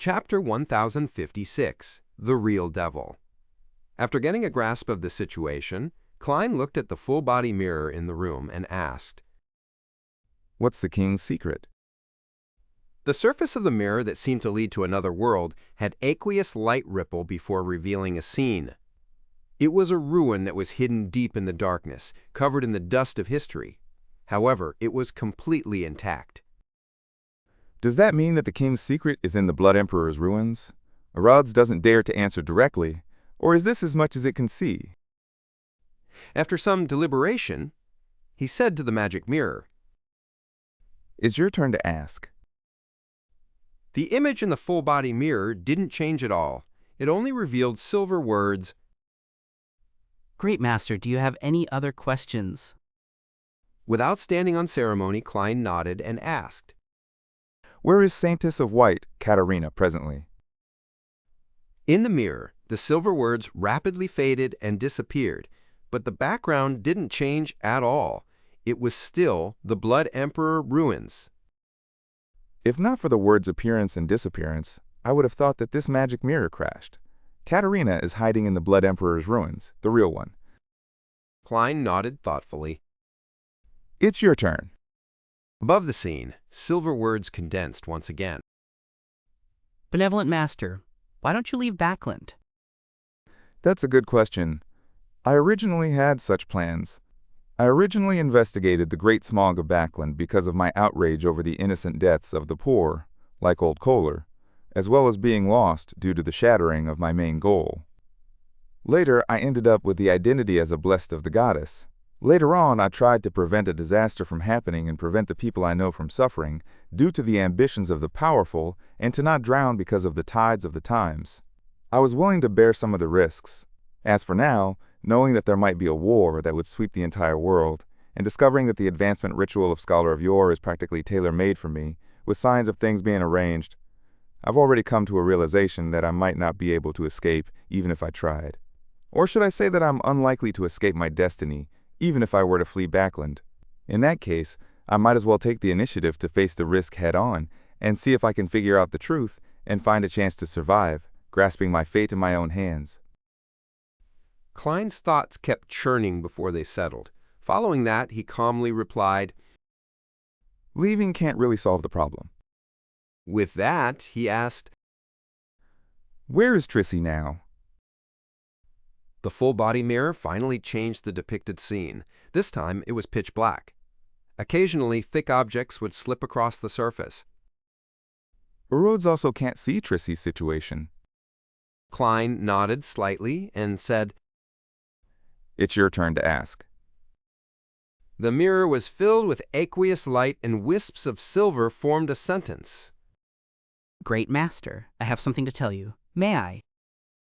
Chapter 1056, The Real Devil. After getting a grasp of the situation, Klein looked at the full-body mirror in the room and asked, "What's the king's secret?" The surface of the mirror that seemed to lead to another world had aqueous light ripple before revealing a scene. It was a ruin that was hidden deep in the darkness, covered in the dust of history. However, it was completely intact. Does that mean that the king's secret is in the Blood Emperor's ruins? Arods doesn't dare to answer directly, or is this as much as it can see? After some deliberation, he said to the magic mirror, "It's your turn to ask." The image in the full-body mirror didn't change at all. It only revealed silver words. Great Master, do you have any other questions? Without standing on ceremony, Klein nodded and asked, "Where is Saintess of White, Katerina, presently?" In the mirror, the silver words rapidly faded and disappeared, but the background didn't change at all. It was still the Blood Emperor ruins. If not for the word's appearance and disappearance, I would have thought that this magic mirror crashed. Katerina is hiding in the Blood Emperor's ruins, the real one. Klein nodded thoughtfully. It's your turn. Above the scene, silver words condensed once again. Benevolent Master, why don't you leave Backland? That's a good question. I originally had such plans. I originally investigated the Great Smog of Backland because of my outrage over the innocent deaths of the poor, like old Kohler, as well as being lost due to the shattering of my main goal. Later, I ended up with the identity as a blessed of the goddess. Later on, I tried to prevent a disaster from happening and prevent the people I know from suffering due to the ambitions of the powerful and to not drown because of the tides of the times. I was willing to bear some of the risks. As for now, knowing that there might be a war that would sweep the entire world, and discovering that the advancement ritual of Scholar of Yore is practically tailor-made for me, with signs of things being arranged, I've already come to a realization that I might not be able to escape even if I tried. Or should I say that I'm unlikely to escape my destiny, even if I were to flee Backland. In that case, I might as well take the initiative to face the risk head-on and see if I can figure out the truth and find a chance to survive, grasping my fate in my own hands. Klein's thoughts kept churning before they settled. Following that, he calmly replied, "Leaving can't really solve the problem." With that, he asked, "Where is Trissy now?" The full-body mirror finally changed the depicted scene. This time, it was pitch black. Occasionally, thick objects would slip across the surface. Rhodes also can't see Trissy's situation. Klein nodded slightly and said, "It's your turn to ask." The mirror was filled with aqueous light and wisps of silver formed a sentence. Great Master, I have something to tell you. May I?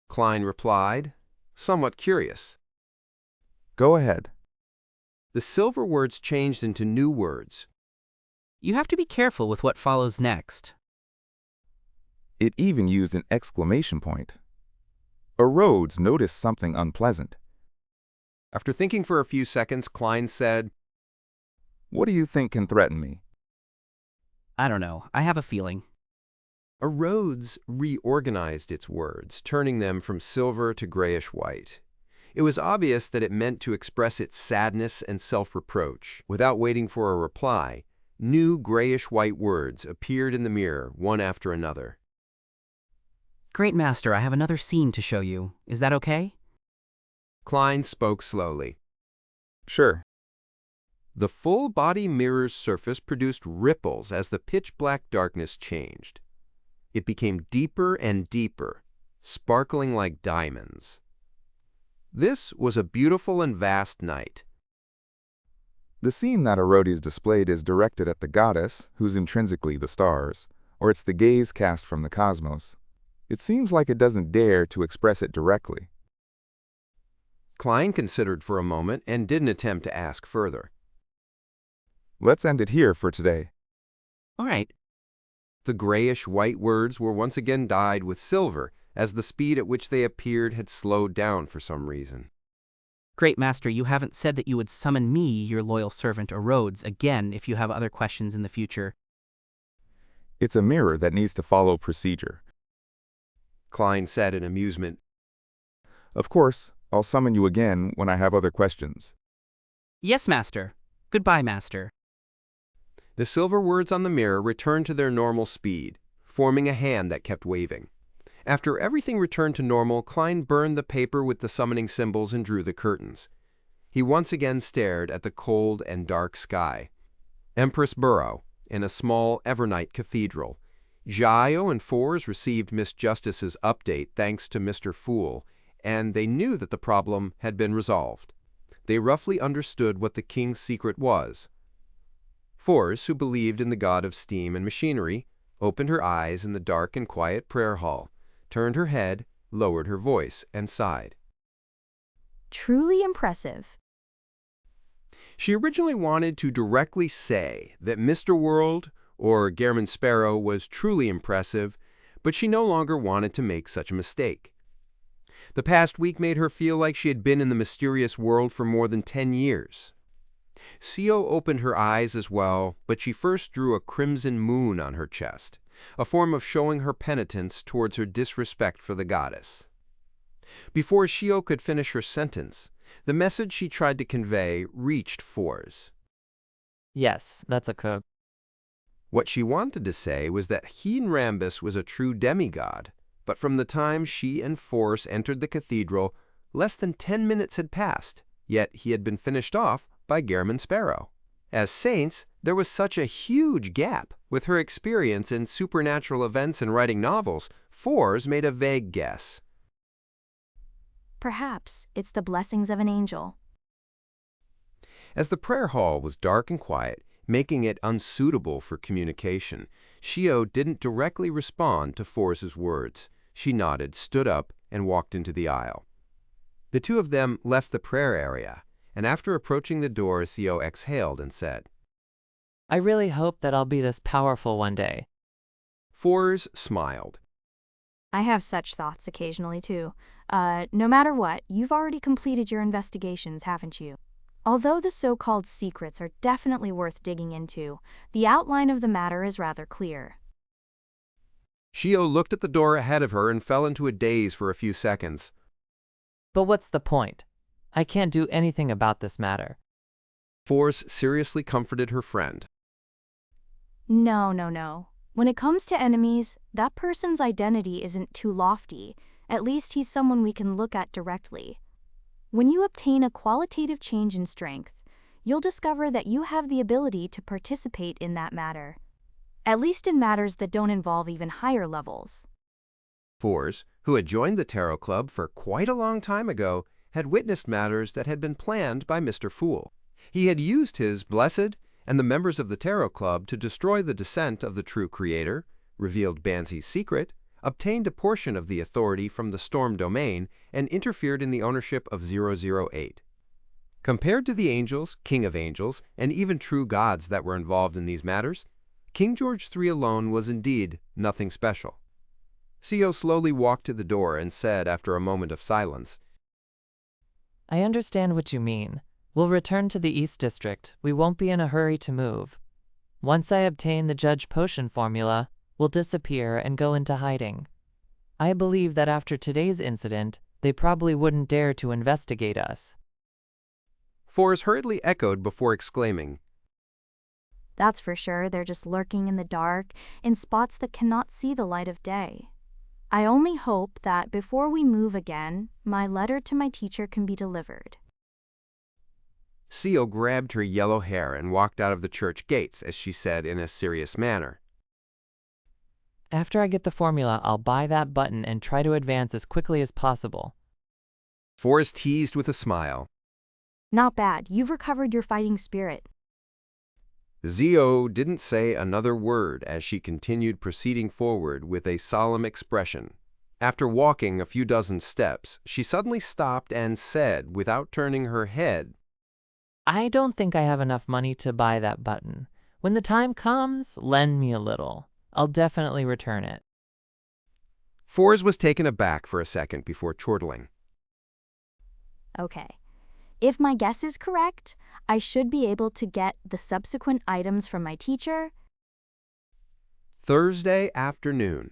Klein replied, somewhat curious. Go ahead. The silver words changed into new words. You have to be careful with what follows next. It even used an exclamation point. Rhodes noticed something unpleasant. After thinking for a few seconds, Klein said, "What do you think can threaten me?" I don't know. I have a feeling. Rhodes reorganized its words, turning them from silver to grayish-white. It was obvious that it meant to express its sadness and self-reproach. Without waiting for a reply, new grayish-white words appeared in the mirror, one after another. Great Master, I have another scene to show you. Is that okay? Klein spoke slowly. Sure. The full-body mirror's surface produced ripples as the pitch-black darkness changed. It became deeper and deeper, sparkling like diamonds. This was a beautiful and vast night. The scene that Rhodes displayed is directed at the goddess, who's intrinsically the stars, or it's the gaze cast from the cosmos. It seems like it doesn't dare to express it directly. Klein considered for a moment and didn't attempt to ask further. Let's end it here for today. All right. The grayish-white words were once again dyed with silver, as the speed at which they appeared had slowed down for some reason. Great Master, you haven't said that you would summon me, your loyal servant Rhodes, again if you have other questions in the future. It's a mirror that needs to follow procedure. Klein said in amusement. Of course, I'll summon you again when I have other questions. Yes, Master. Goodbye, Master. The silver words on the mirror returned to their normal speed, forming a hand that kept waving. After everything returned to normal, Klein burned the paper with the summoning symbols and drew the curtains. He once again stared at the cold and dark sky. Empress Borough, in a small Evernight cathedral. Jaio and Fours received Miss Justice's update thanks to Mr. Fool, and they knew that the problem had been resolved. They roughly understood what the king's secret was. Fours, who believed in the god of steam and machinery, opened her eyes in the dark and quiet prayer hall, turned her head, lowered her voice, and sighed. Truly impressive. She originally wanted to directly say that Mr. World, or Gairman Sparrow, was truly impressive, but she no longer wanted to make such a mistake. The past week made her feel like she had been in the mysterious world for more than 10 years. Sio opened her eyes as well, but she first drew a crimson moon on her chest, a form of showing her penitence towards her disrespect for the goddess. Before Shio could finish her sentence, the message she tried to convey reached Fours. Yes, that's a cook. What she wanted to say was that Heen Rambus was a true demigod, but from the time she and Force entered the cathedral, less than 10 minutes had passed, yet he had been finished off by Gairman Sparrow. As saints, there was such a huge gap. With her experience in supernatural events and writing novels, Fours made a vague guess. Perhaps it's the blessings of an angel. As the prayer hall was dark and quiet, making it unsuitable for communication, Shio didn't directly respond to Fours' words. She nodded, stood up, and walked into the aisle. The two of them left the prayer area, and after approaching the door, Theo exhaled and said, I really hope that I'll be this powerful one day. Fours smiled. I have such thoughts occasionally, too. No matter what, you've already completed your investigations, haven't you? Although the so-called secrets are definitely worth digging into, the outline of the matter is rather clear. Shio looked at the door ahead of her and fell into a daze for a few seconds. But what's the point? I can't do anything about this matter. Fours seriously comforted her friend. No. When it comes to enemies, that person's identity isn't too lofty. At least he's someone we can look at directly. When you obtain a qualitative change in strength, you'll discover that you have the ability to participate in that matter. At least in matters that don't involve even higher levels. Fours, who had joined the Tarot Club for quite a long time ago, had witnessed matters that had been planned by Mr. Fool. He had used his Blessed and the members of the Tarot Club to destroy the descent of the true creator, revealed Bansi's secret, obtained a portion of the authority from the Storm domain, and interfered in the ownership of 008. Compared to the angels, king of angels, and even true gods that were involved in these matters, King George III alone was indeed nothing special. Sio slowly walked to the door and said after a moment of silence, I understand what you mean. We'll return to the East District. We won't be in a hurry to move. Once I obtain the Judge Potion formula, we'll disappear and go into hiding. I believe that after today's incident, they probably wouldn't dare to investigate us. Fours hurriedly echoed before exclaiming, That's for sure, they're just lurking in the dark, in spots that cannot see the light of day. I only hope that before we move again, my letter to my teacher can be delivered. Sio grabbed her yellow hair and walked out of the church gates as she said in a serious manner, After I get the formula, I'll buy that button and try to advance as quickly as possible. Fours teased with a smile. Not bad, you've recovered your fighting spirit. Zio didn't say another word as she continued proceeding forward with a solemn expression. After walking a few dozen steps, she suddenly stopped and said, without turning her head, I don't think I have enough money to buy that button. When the time comes, lend me a little. I'll definitely return it. Fours was taken aback for a second before chortling. Okay. If my guess is correct, I should be able to get the subsequent items from my teacher. Thursday afternoon.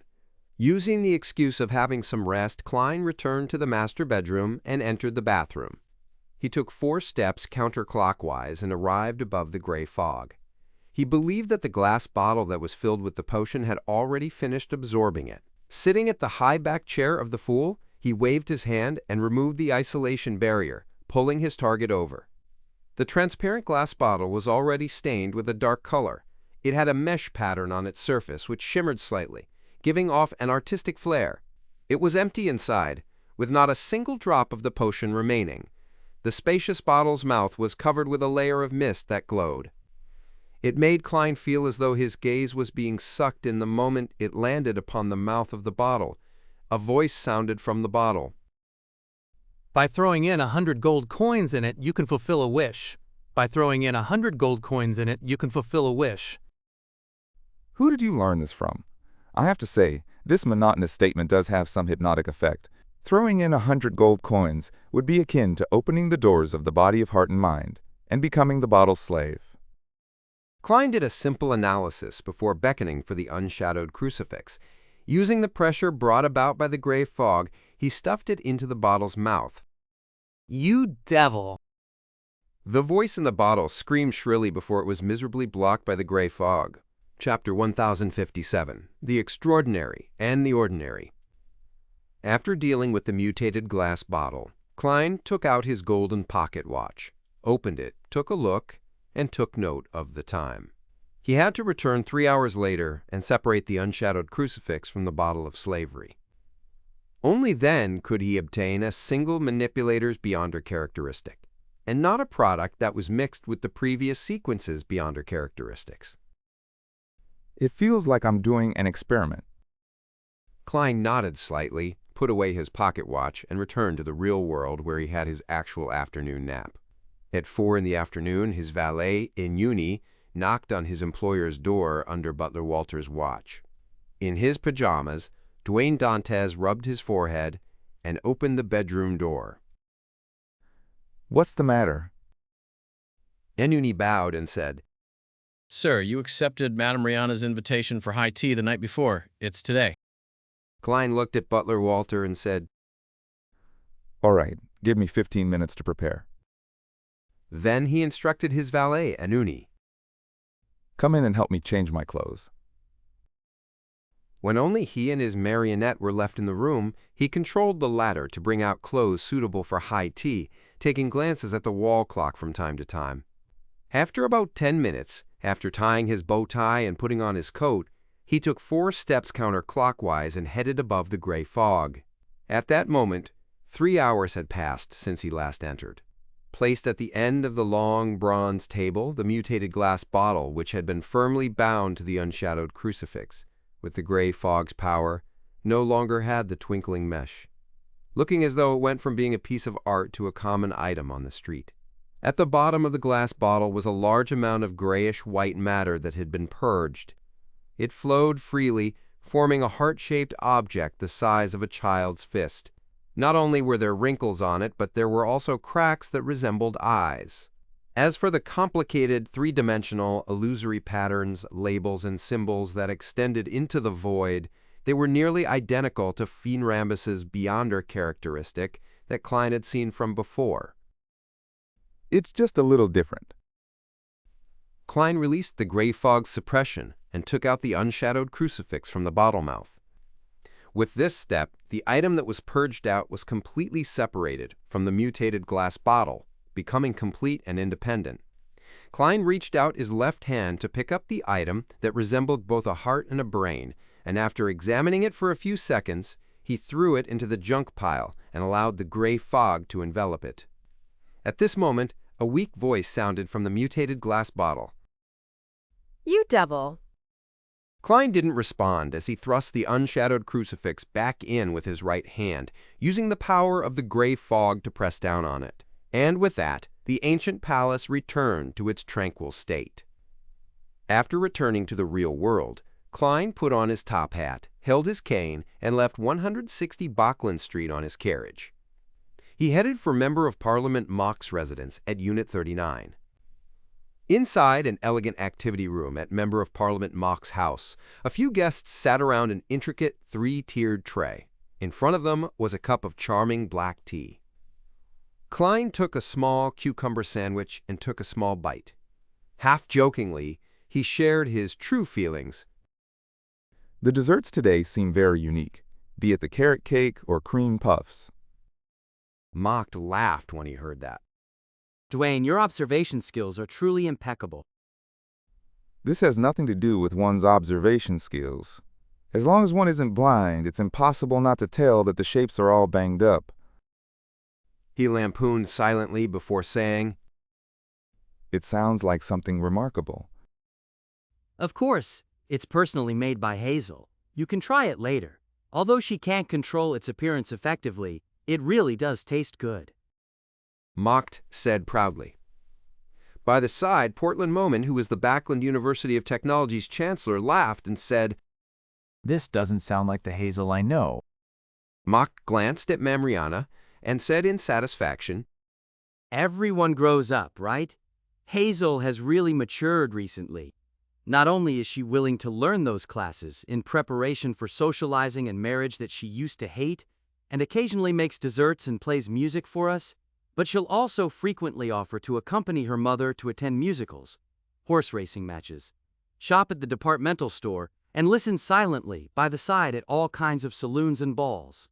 Using the excuse of having some rest, Klein returned to the master bedroom and entered the bathroom. He took 4 steps counterclockwise and arrived above the gray fog. He believed that the glass bottle that was filled with the potion had already finished absorbing it. Sitting at the high-backed chair of the fool, he waved his hand and removed the isolation barrier, pulling his target over. The transparent glass bottle was already stained with a dark color. It had a mesh pattern on its surface which shimmered slightly, giving off an artistic flair. It was empty inside, with not a single drop of the potion remaining. The spacious bottle's mouth was covered with a layer of mist that glowed. It made Klein feel as though his gaze was being sucked in the moment it landed upon the mouth of the bottle. A voice sounded from the bottle. By throwing in 100 gold coins in it, you can fulfill a wish. By throwing in 100 gold coins in it, you can fulfill a wish. Who did you learn this from? I have to say, this monotonous statement does have some hypnotic effect. Throwing in 100 gold coins would be akin to opening the doors of the body of heart and mind and becoming the bottle's slave. Klein did a simple analysis before beckoning for the unshadowed crucifix. Using the pressure brought about by the gray fog, he stuffed it into the bottle's mouth. You devil! The voice in the bottle screamed shrilly before it was miserably blocked by the gray fog. Chapter 1057, The Extraordinary and the Ordinary. After dealing with the mutated glass bottle, Klein took out his golden pocket watch, opened it, took a look, and took note of the time. He had to return 3 hours later and separate the unshadowed crucifix from the bottle of slavery. Only then could he obtain a single manipulator's Beyonder characteristic, and not a product that was mixed with the previous sequence's Beyonder characteristics. It feels like I'm doing an experiment. Klein nodded slightly, put away his pocket watch, and returned to the real world where he had his actual afternoon nap. At 4 in the afternoon, his valet, in uni, knocked on his employer's door under Butler Walter's watch. In his pajamas, Dwayne Dantes rubbed his forehead and opened the bedroom door. What's the matter? Enuni bowed and said, Sir, you accepted Madame Rihanna's invitation for high tea the night before. It's today. Klein looked at Butler Walter and said, All right, give me 15 minutes to prepare. Then he instructed his valet, Enuni. Come in and help me change my clothes. When only he and his marionette were left in the room, he controlled the latter to bring out clothes suitable for high tea, taking glances at the wall clock from time to time. After about 10 minutes, after tying his bow tie and putting on his coat, he took 4 steps counterclockwise and headed above the gray fog. At that moment, 3 hours had passed since he last entered. Placed at the end of the long bronze table, the mutated glass bottle, which had been firmly bound to the unshadowed crucifix, with the gray fog's power, no longer had the twinkling mesh, looking as though it went from being a piece of art to a common item on the street. At the bottom of the glass bottle was a large amount of grayish-white matter that had been purged. It flowed freely, forming a heart-shaped object the size of a child's fist. Not only were there wrinkles on it, but there were also cracks that resembled eyes. As for the complicated, three-dimensional, illusory patterns, labels, and symbols that extended into the void, they were nearly identical to Feenrambus's Beyonder characteristic that Klein had seen from before. It's just a little different. Klein released the gray fog's suppression and took out the unshadowed crucifix from the bottle mouth. With this step, the item that was purged out was completely separated from the mutated glass bottle, becoming complete and independent. Klein reached out his left hand to pick up the item that resembled both a heart and a brain, and after examining it for a few seconds, he threw it into the junk pile and allowed the gray fog to envelop it. At this moment, a weak voice sounded from the mutated glass bottle. You devil! Klein didn't respond as he thrust the unshadowed crucifix back in with his right hand, using the power of the gray fog to press down on it. And with that, the ancient palace returned to its tranquil state. After returning to the real world, Klein put on his top hat, held his cane, and left 160 Bachland Street on his carriage. He headed for Member of Parliament Mock's residence at Unit 39. Inside an elegant activity room at Member of Parliament Mock's house, a few guests sat around an intricate three-tiered tray. In front of them was a cup of charming black tea. Klein took a small cucumber sandwich and took a small bite. Half-jokingly, he shared his true feelings. The desserts today seem very unique, be it the carrot cake or cream puffs. Mock laughed when he heard that. Dwayne, your observation skills are truly impeccable. This has nothing to do with one's observation skills. As long as one isn't blind, it's impossible not to tell that the shapes are all banged up. He lampooned silently before saying, It sounds like something remarkable. Of course, it's personally made by Hazel. You can try it later. Although she can't control its appearance effectively, it really does taste good. Mocked said proudly. By the side, Portland Moment, who was the Backlund University of Technology's chancellor, laughed and said, This doesn't sound like the Hazel I know. Mock glanced at Mamriana and said in satisfaction, Everyone grows up, right? Hazel has really matured recently. Not only is she willing to learn those classes in preparation for socializing and marriage that she used to hate, and occasionally makes desserts and plays music for us, but she'll also frequently offer to accompany her mother to attend musicals, horse racing matches, shop at the departmental store, and listen silently by the side at all kinds of saloons and balls.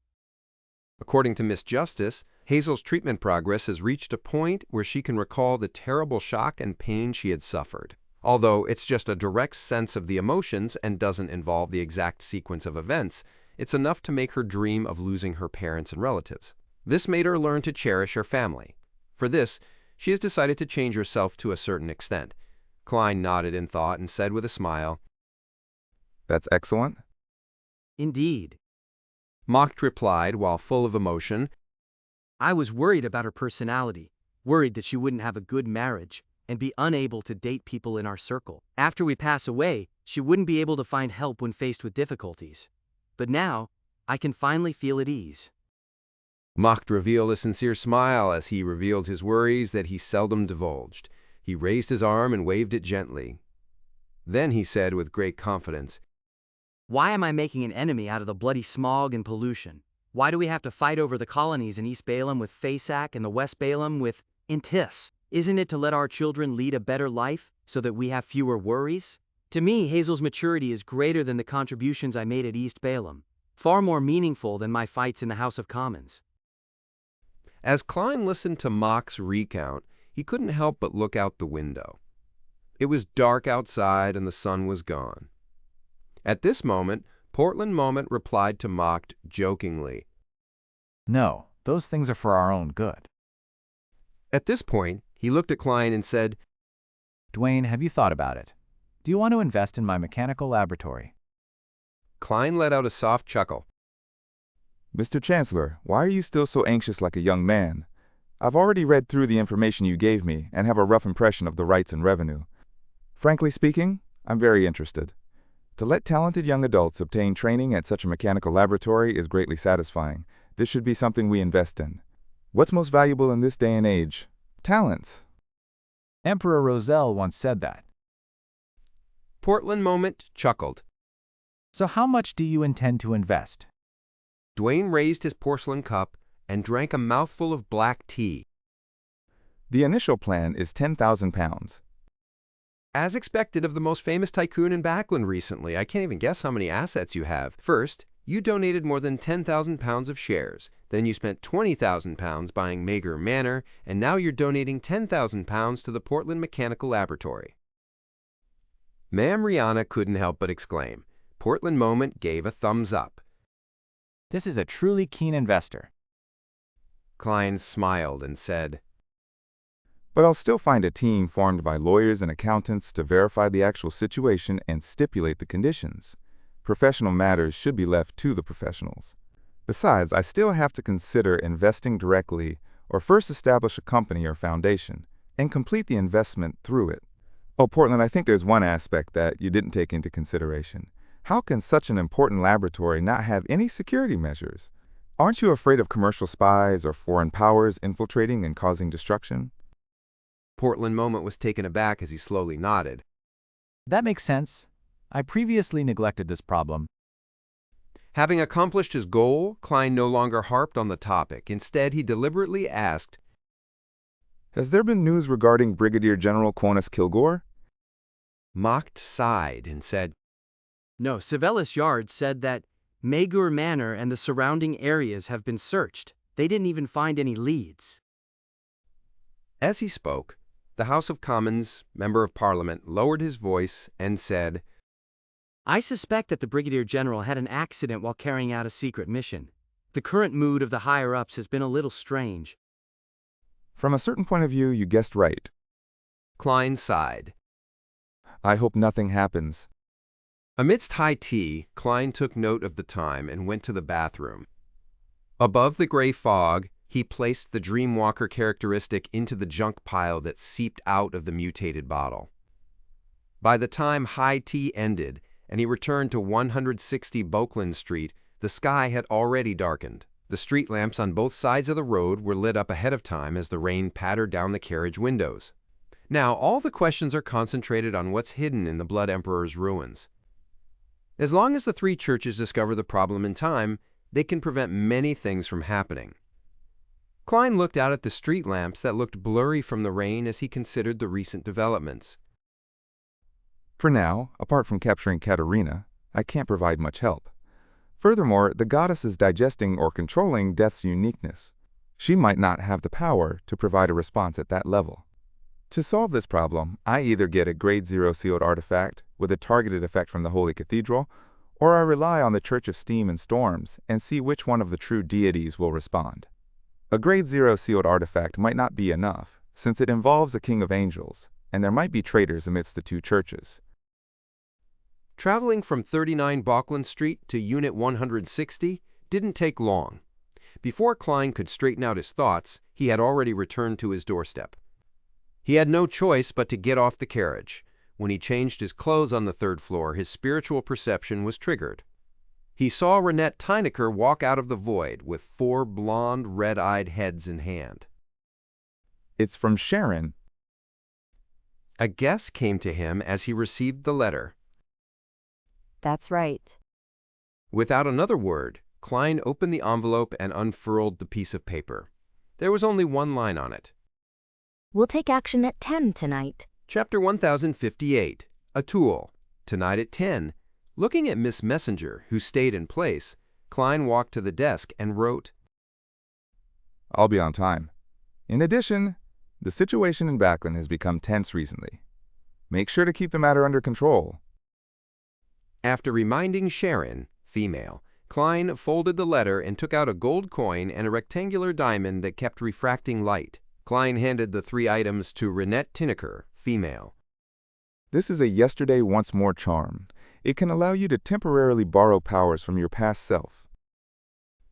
According to Miss Justice, Hazel's treatment progress has reached a point where she can recall the terrible shock and pain she had suffered. Although it's just a direct sense of the emotions and doesn't involve the exact sequence of events, it's enough to make her dream of losing her parents and relatives. This made her learn to cherish her family. For this, she has decided to change herself to a certain extent. Klein nodded in thought and said with a smile, That's excellent. Indeed. Mocked replied while full of emotion, I was worried about her personality, worried that she wouldn't have a good marriage and be unable to date people in our circle. After we pass away, she wouldn't be able to find help when faced with difficulties. But now, I can finally feel at ease. Mocked revealed a sincere smile as he revealed his worries that he seldom divulged. He raised his arm and waved it gently. Then he said with great confidence, Why am I making an enemy out of the bloody smog and pollution? Why do we have to fight over the colonies in East Balaam with Fasak and the West Balaam with Intis? Isn't it to let our children lead a better life so that we have fewer worries? To me, Hazel's maturity is greater than the contributions I made at East Balaam, far more meaningful than my fights in the House of Commons. As Klein listened to Mock's recount, he couldn't help but look out the window. It was dark outside and the sun was gone. At this moment, Portland Moment replied to Mocked jokingly. No, those things are for our own good. At this point, he looked at Klein and said, Dwayne, have you thought about it? Do you want to invest in my mechanical laboratory? Klein let out a soft chuckle. Mr. Chancellor, why are you still so anxious like a young man? I've already read through the information you gave me and have a rough impression of the rights and revenue. Frankly speaking, I'm very interested. To let talented young adults obtain training at such a mechanical laboratory is greatly satisfying. This should be something we invest in. What's most valuable in this day and age? Talents. Emperor Roselle once said that. Portland Moment chuckled. So how much do you intend to invest? Dwayne raised his porcelain cup and drank a mouthful of black tea. The initial plan is 10,000 pounds. As expected of the most famous tycoon in Backlund recently, I can't even guess how many assets you have. First, you donated more than 10,000 pounds of shares. Then you spent 20,000 pounds buying Mager Manor, and now you're donating 10,000 pounds to the Portland Mechanical Laboratory. Ma'am Rihanna couldn't help but exclaim. Portland Moment gave a thumbs up. This is a truly keen investor. Klein smiled and said, But I'll still find a team formed by lawyers and accountants to verify the actual situation and stipulate the conditions. Professional matters should be left to the professionals. Besides, I still have to consider investing directly or first establish a company or foundation and complete the investment through it. Oh, Portland, I think there's one aspect that you didn't take into consideration. How can such an important laboratory not have any security measures? Aren't you afraid of commercial spies or foreign powers infiltrating and causing destruction? Portland moment was taken aback as he slowly nodded. That makes sense. I previously neglected this problem. Having accomplished his goal, Klein no longer harped on the topic. Instead, he deliberately asked, Has there been news regarding Brigadier General Quonis Kilgore? Mocked sighed and said, No, Sibelius Yard said that Magur Manor and the surrounding areas have been searched. They didn't even find any leads. As he spoke, the House of Commons Member of Parliament lowered his voice and said, I suspect that the Brigadier General had an accident while carrying out a secret mission. The current mood of the higher-ups has been a little strange. From a certain point of view, you guessed right. Klein sighed. I hope nothing happens. Amidst high tea, Klein took note of the time and went to the bathroom. Above the gray fog, he placed the Dreamwalker characteristic into the junk pile that seeped out of the mutated bottle. By the time high tea ended and he returned to 160 Boakland Street, the sky had already darkened. The street lamps on both sides of the road were lit up ahead of time as the rain pattered down the carriage windows. Now all the questions are concentrated on what's hidden in the Blood Emperor's ruins. As long as the three churches discover the problem in time, they can prevent many things from happening. Klein looked out at the street lamps that looked blurry from the rain as he considered the recent developments. For now, apart from capturing Katerina, I can't provide much help. Furthermore, the goddess is digesting or controlling death's uniqueness. She might not have the power to provide a response at that level. To solve this problem, I either get a Grade 0 sealed artifact with a targeted effect from the Holy Cathedral, or I rely on the Church of Steam and Storms and see which one of the true deities will respond. A Grade 0 sealed artifact might not be enough, since it involves a King of Angels, and there might be traitors amidst the two churches. Traveling from 39 Boakland Street to Unit 160 didn't take long. Before Klein could straighten out his thoughts, he had already returned to his doorstep. He had no choice but to get off the carriage. When he changed his clothes on the third floor, his spiritual perception was triggered. He saw Renette Tyneker walk out of the void with 4 blonde, red-eyed heads in hand. It's from Sharon. A guess came to him as he received the letter. That's right. Without another word, Klein opened the envelope and unfurled the piece of paper. There was only one line on it. We'll take action at 10 tonight. Chapter 1058, A Tool, tonight at 10. Looking at Miss Messenger, who stayed in place, Klein walked to the desk and wrote, I'll be on time. In addition, the situation in Backland has become tense recently. Make sure to keep the matter under control. After reminding Sharon, female, Klein folded the letter and took out a gold coin and a rectangular diamond that kept refracting light. Klein handed the 3 items to Renette Tyneker, female. This is a yesterday once more charm. It can allow you to temporarily borrow powers from your past self.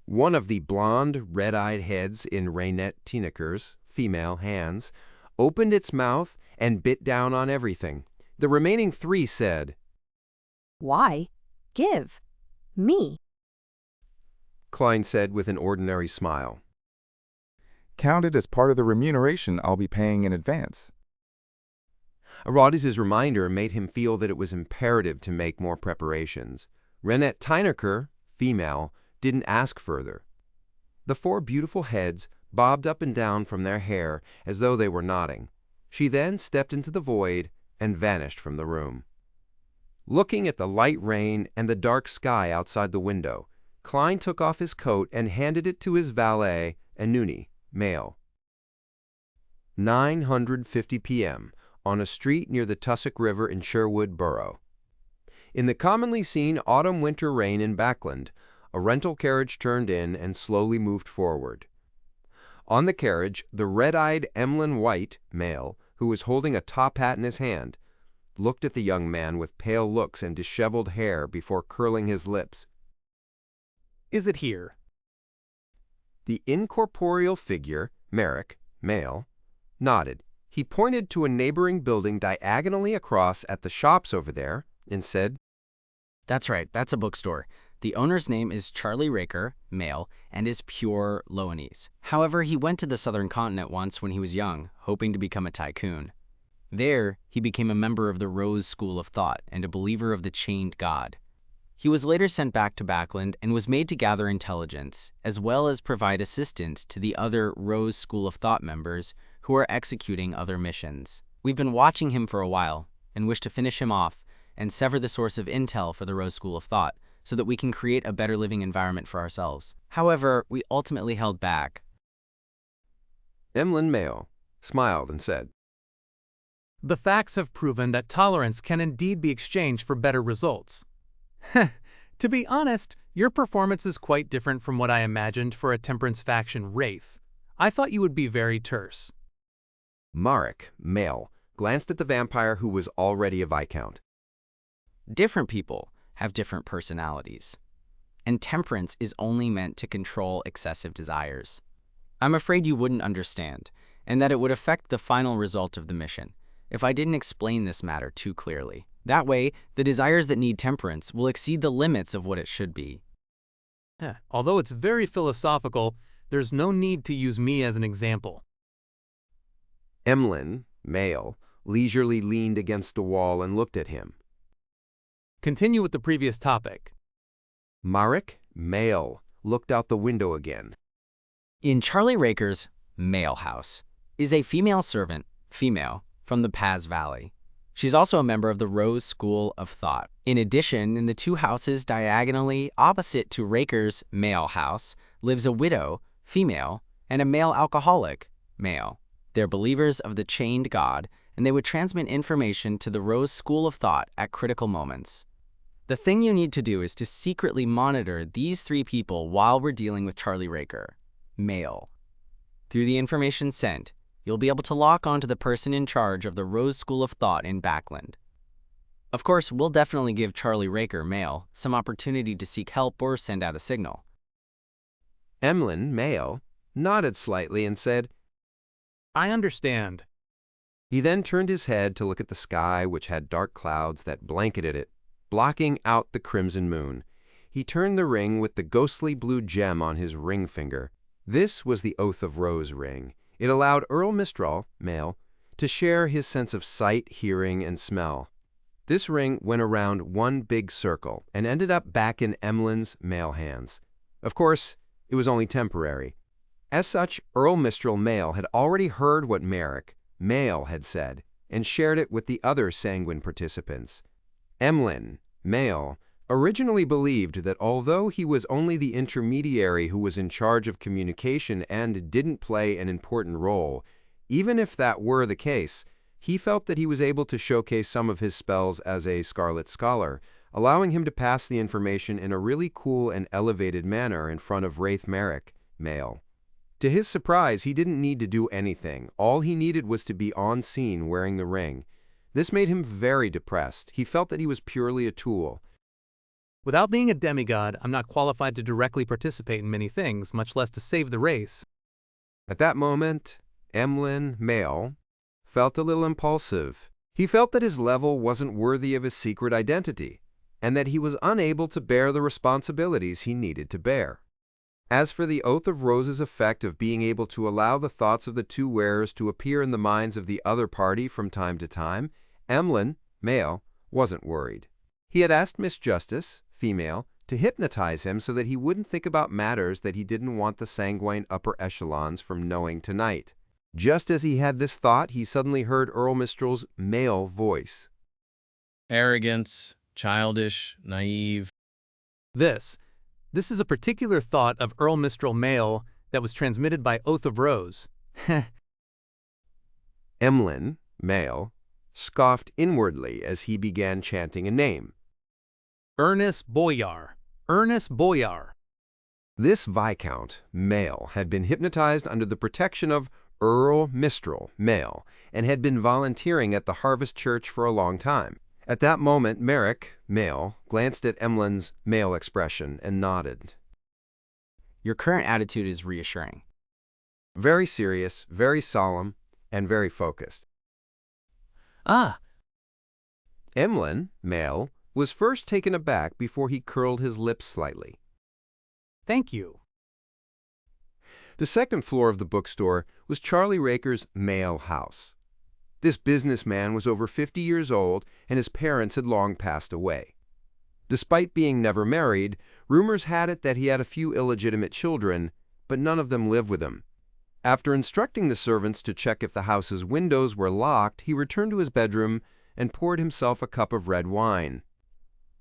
One of the blonde, red-eyed heads in Renette Tyneker's, female, hands opened its mouth and bit down on everything. The remaining 3 said, Why? Give. Me. Klein said with an ordinary smile. Count it as part of the remuneration I'll be paying in advance. Aradis's reminder made him feel that it was imperative to make more preparations. Renette Tyneker, female, didn't ask further. The 4 beautiful heads bobbed up and down from their hair as though they were nodding. She then stepped into the void and vanished from the room. Looking at the light rain and the dark sky outside the window, Klein took off his coat and handed it to his valet, Anuni, male. 9:50 p.m. on a street near the Tussock River in Sherwood Borough. In the commonly seen autumn-winter rain in Backland, a rental carriage turned in and slowly moved forward. On the carriage, the red-eyed Emlyn White, male, who was holding a top hat in his hand, looked at the young man with pale looks and disheveled hair before curling his lips. Is it here? The incorporeal figure, Merrick, male, nodded. He pointed to a neighboring building diagonally across at the shops over there and said, That's right, that's a bookstore. The owner's name is Charlie Raker, male, and is pure Loanese. However, he went to the southern continent once when he was young, hoping to become a tycoon. There, he became a member of the Rose School of Thought and a believer of the chained god. He was later sent back to Backland and was made to gather intelligence, as well as provide assistance to the other Rose School of Thought members who are executing other missions. We've been watching him for a while and wish to finish him off and sever the source of intel for the Rose School of Thought so that we can create a better living environment for ourselves. However, we ultimately held back. Emlyn Mayo smiled and said, The facts have proven that tolerance can indeed be exchanged for better results. To be honest, your performance is quite different from what I imagined for a Temperance faction wraith. I thought you would be very terse. Marek, male, glanced at the vampire who was already a Viscount. Different people have different personalities, and temperance is only meant to control excessive desires. I'm afraid you wouldn't understand, and that it would affect the final result of the mission if I didn't explain this matter too clearly. That way, the desires that need temperance will exceed the limits of what it should be. Although it's very philosophical, there's no need to use me as an example. Emlyn, male, leisurely leaned against the wall and looked at him. Continue with the previous topic. Marek, male, looked out the window again. In Charlie Raker's male house is a female servant, female, from the Paz Valley. She's also a member of the Rose School of Thought. In addition, in the two houses diagonally opposite to Raker's male house lives a widow, female, and a male alcoholic, male. They're believers of the chained god, and they would transmit information to the Rose School of Thought at critical moments. The thing you need to do is to secretly monitor these three people while we're dealing with Charlie Raker, male. Through the information sent, you'll be able to lock onto the person in charge of the Rose School of Thought in Backland. Of course, we'll definitely give Charlie Raker, male, some opportunity to seek help or send out a signal. Emlyn, male, nodded slightly and said, I understand. He then turned his head to look at the sky, which had dark clouds that blanketed it, blocking out the crimson moon. He turned the ring with the ghostly blue gem on his ring finger. This was the Oath of Rose ring. It allowed Earl Mistral, male, to share his sense of sight, hearing, and smell. This ring went around one big circle and ended up back in Emlyn's male hands. Of course, it was only temporary. As such, Earl Mistral, male, had already heard what Marek, male, had said and shared it with the other sanguine participants. Emlyn, male, originally believed that although he was only the intermediary who was in charge of communication and didn't play an important role, even if that were the case, he felt that he was able to showcase some of his spells as a Scarlet Scholar, allowing him to pass the information in a really cool and elevated manner in front of Wraith Marek, male. To his surprise, he didn't need to do anything. All he needed was to be on scene wearing the ring. This made him very depressed. He felt that he was purely a tool. Without being a demigod, I'm not qualified to directly participate in many things, much less to save the race. At that moment, Emlyn, male, felt a little impulsive. He felt that his level wasn't worthy of his secret identity, and that he was unable to bear the responsibilities he needed to bear. As for the Oath of Rose's effect of being able to allow the thoughts of the two wearers to appear in the minds of the other party from time to time, Emlyn, male, wasn't worried. He had asked Miss Justice, female, to hypnotize him so that he wouldn't think about matters that he didn't want the sanguine upper echelons from knowing tonight. Just as he had this thought, he suddenly heard Earl Mistral's male voice. Arrogance, childish, naive. This is a particular thought of Earl Mistral, male, that was transmitted by Oath of Rose. Emlyn, male, scoffed inwardly as he began chanting a name. Ernest Boyar. Ernest Boyar. This Viscount, male, had been hypnotized under the protection of Earl Mistral, male, and had been volunteering at the Harvest Church for a long time. At that moment, Marek, male, glanced at Emlyn's male expression and nodded. Your current attitude is reassuring. Very serious, very solemn, and very focused. Ah. Emlyn, male, was first taken aback before he curled his lips slightly. Thank you. The second floor of the bookstore was Charlie Raker's mail house. This businessman was over 50 years old, and his parents had long passed away. Despite being never married, rumors had it that he had a few illegitimate children, but none of them lived with him. After instructing the servants to check if the house's windows were locked, he returned to his bedroom and poured himself a cup of red wine.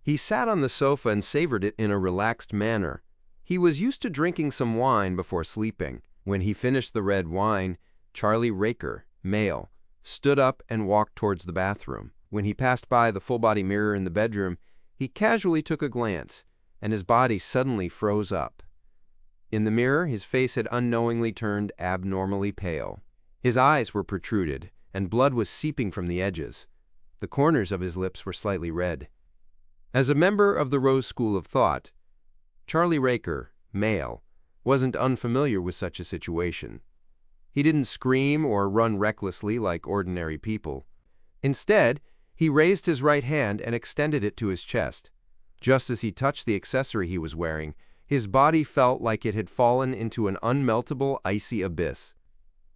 He sat on the sofa and savored it in a relaxed manner. He was used to drinking some wine before sleeping. When he finished the red wine, Charlie Raker, male, stood up and walked towards the bathroom. When he passed by the full-body mirror in the bedroom, he casually took a glance, and his body suddenly froze up. In the mirror, his face had unknowingly turned abnormally pale. His eyes were protruded, and blood was seeping from the edges. The corners of his lips were slightly red. As a member of the Rose School of Thought, Charlie Raker, male, wasn't unfamiliar with such a situation. He didn't scream or run recklessly like ordinary people. Instead, he raised his right hand and extended it to his chest. Just as he touched the accessory he was wearing, his body felt like it had fallen into an unmeltable, icy abyss.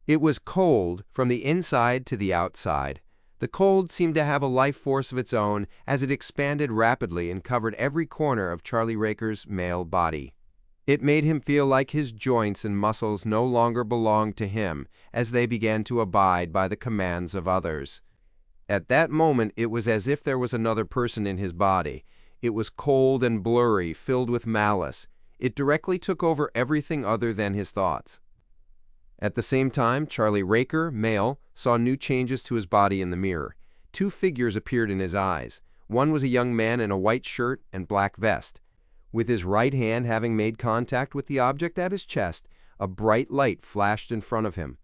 It was cold from the inside to the outside. The cold seemed to have a life force of its own as it expanded rapidly and covered every corner of Charlie Raker's male body. It made him feel like his joints and muscles no longer belonged to him as they began to abide by the commands of others. At that moment, it was as if there was another person in his body. It was cold and blurry, filled with malice. It directly took over everything other than his thoughts. At the same time, Charlie Raker, male, saw new changes to his body in the mirror. Two figures appeared in his eyes. One was a young man in a white shirt and black vest. With his right hand having made contact with the object at his chest, a bright light flashed in front of him.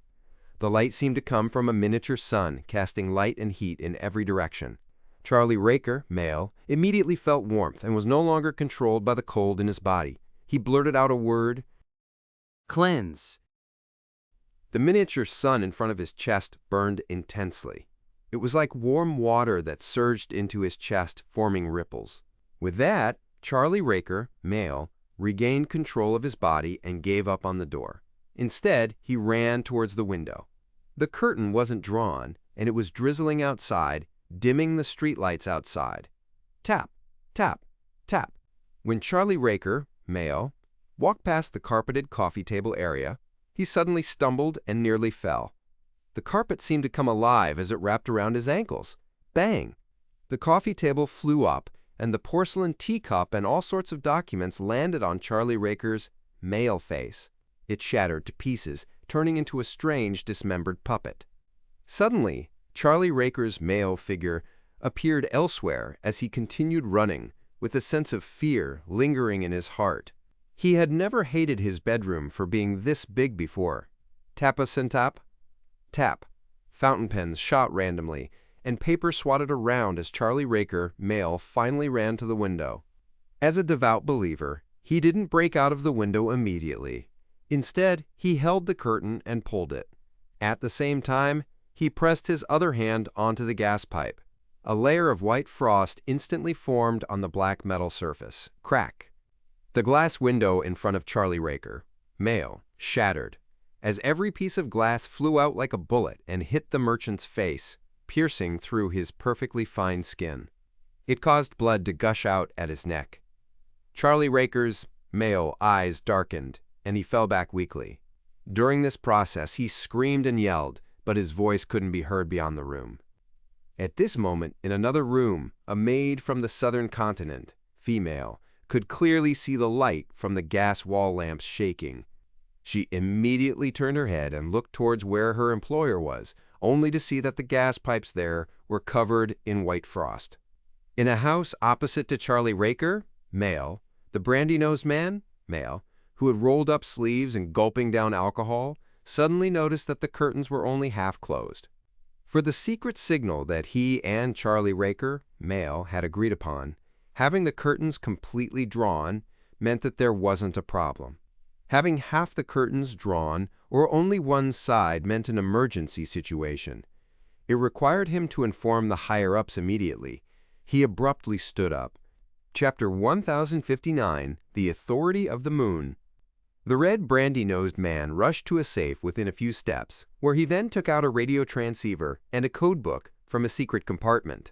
The light seemed to come from a miniature sun, casting light and heat in every direction. Charlie Raker, male, immediately felt warmth and was no longer controlled by the cold in his body. He blurted out a word, Cleanse. The miniature sun in front of his chest burned intensely. It was like warm water that surged into his chest, forming ripples. With that, Charlie Raker, male, regained control of his body and gave up on the door. Instead, he ran towards the window. The curtain wasn't drawn, and it was drizzling outside, dimming the streetlights outside. Tap, tap, tap. When Charlie Raker, male, walked past the carpeted coffee table area, he suddenly stumbled and nearly fell. The carpet seemed to come alive as it wrapped around his ankles. Bang! The coffee table flew up, and the porcelain teacup and all sorts of documents landed on Charlie Raker's male face. It shattered to pieces, turning into a strange, dismembered puppet. Suddenly, Charlie Raker's male figure appeared elsewhere as he continued running, with a sense of fear lingering in his heart. He had never hated his bedroom for being this big before. Tap-a-sin-tap? Tap. Fountain pens shot randomly, and paper swatted around as Charlie Raker, male, finally ran to the window. As a devout believer, he didn't break out of the window immediately. Instead, he held the curtain and pulled it. At the same time, he pressed his other hand onto the gas pipe. A layer of white frost instantly formed on the black metal surface. Crack! The glass window in front of Charlie Raker, male, shattered, as every piece of glass flew out like a bullet and hit the merchant's face, piercing through his perfectly fine skin. It caused blood to gush out at his neck. Charlie Raker's, male, eyes darkened, and he fell back weakly. During this process, he screamed and yelled, but his voice couldn't be heard beyond the room. At this moment, in another room, a maid from the southern continent, female, could clearly see the light from the gas wall lamps shaking. She immediately turned her head and looked towards where her employer was, only to see that the gas pipes there were covered in white frost. In a house opposite to Charlie Raker, male, the brandy-nosed man, male, who had rolled up sleeves and gulping down alcohol, suddenly noticed that the curtains were only half closed. For the secret signal that he and Charlie Raker, male, had agreed upon, having the curtains completely drawn meant that there wasn't a problem. Having half the curtains drawn or only one side meant an emergency situation. It required him to inform the higher-ups immediately. He abruptly stood up. Chapter 1059, The Authority of the Moon. The red brandy-nosed man rushed to a safe within a few steps, where he then took out a radio transceiver and a code book from a secret compartment.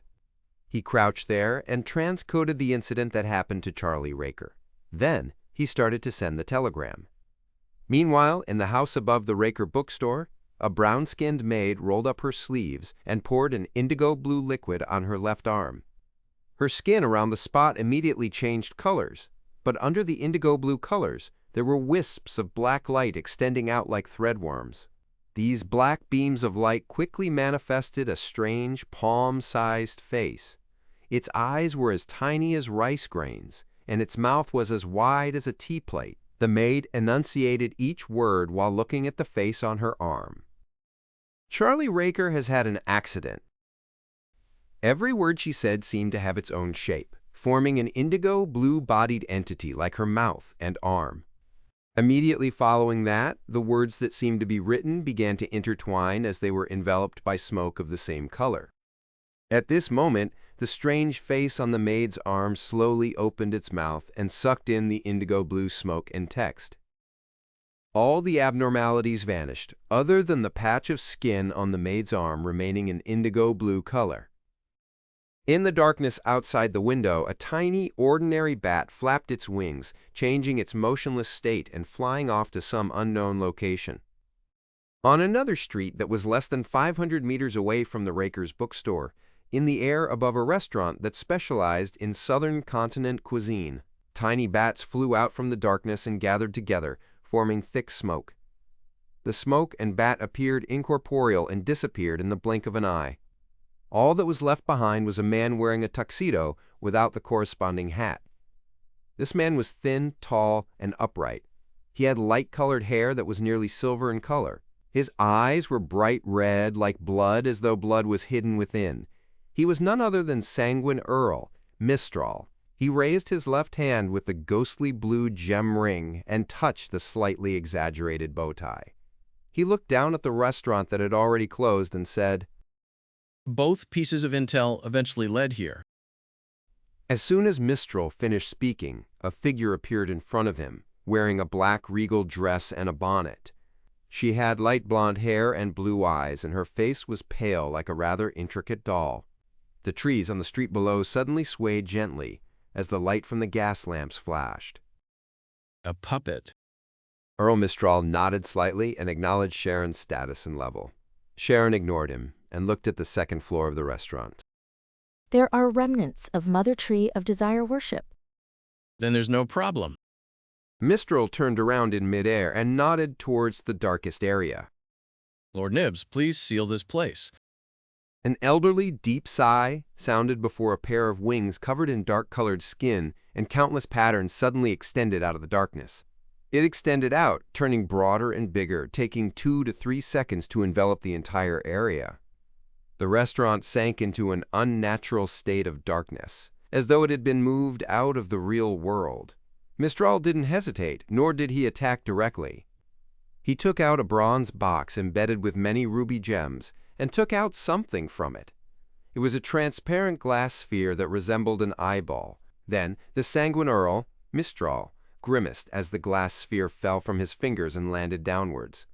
He crouched there and transcoded the incident that happened to Charlie Raker. Then he started to send the telegram. Meanwhile, in the house above the Raker bookstore, a brown-skinned maid rolled up her sleeves and poured an indigo-blue liquid on her left arm. Her skin around the spot immediately changed colors, but under the indigo-blue colors, there were wisps of black light extending out like threadworms. These black beams of light quickly manifested a strange, palm-sized face. Its eyes were as tiny as rice grains, and its mouth was as wide as a tea plate. The maid enunciated each word while looking at the face on her arm. Charlie Raker has had an accident. Every word she said seemed to have its own shape, forming an indigo blue-bodied entity like her mouth and arm. Immediately following that, the words that seemed to be written began to intertwine as they were enveloped by smoke of the same color. At this moment, the strange face on the maid's arm slowly opened its mouth and sucked in the indigo blue smoke and text. All the abnormalities vanished, other than the patch of skin on the maid's arm remaining an indigo blue color. In the darkness outside the window, a tiny, ordinary bat flapped its wings, changing its motionless state and flying off to some unknown location. On another street that was less than 500 meters away from the Raker's bookstore, in the air above a restaurant that specialized in southern continent cuisine, tiny bats flew out from the darkness and gathered together, forming thick smoke. The smoke and bat appeared incorporeal and disappeared in the blink of an eye. All that was left behind was a man wearing a tuxedo without the corresponding hat. This man was thin, tall, and upright. He had light-colored hair that was nearly silver in color. His eyes were bright red, like blood, as though blood was hidden within. He was none other than Sanguine Earl, Mistral. He raised his left hand with the ghostly blue gem ring and touched the slightly exaggerated bow tie. He looked down at the restaurant that had already closed and said, Both pieces of intel eventually led here. As soon as Mistral finished speaking, a figure appeared in front of him, wearing a black regal dress and a bonnet. She had light blonde hair and blue eyes, and her face was pale like a rather intricate doll. The trees on the street below suddenly swayed gently as the light from the gas lamps flashed. A puppet. Earl Mistral nodded slightly and acknowledged Sharon's status and level. Sharon ignored him and looked at the second floor of the restaurant. There are remnants of Mother Tree of Desire worship. Then there's no problem. Mistral turned around in midair and nodded towards the darkest area. Lord Nibs, please seal this place. An elderly, deep sigh sounded before a pair of wings covered in dark-colored skin and countless patterns suddenly extended out of the darkness. It extended out, turning broader and bigger, taking 2 to 3 seconds to envelop the entire area. The restaurant sank into an unnatural state of darkness, as though it had been moved out of the real world. Mistral didn't hesitate, nor did he attack directly. He took out a bronze box embedded with many ruby gems and took out something from it. It was a transparent glass sphere that resembled an eyeball. Then the Sanguine Earl, Mistral, grimaced as the glass sphere fell from his fingers and landed downwards.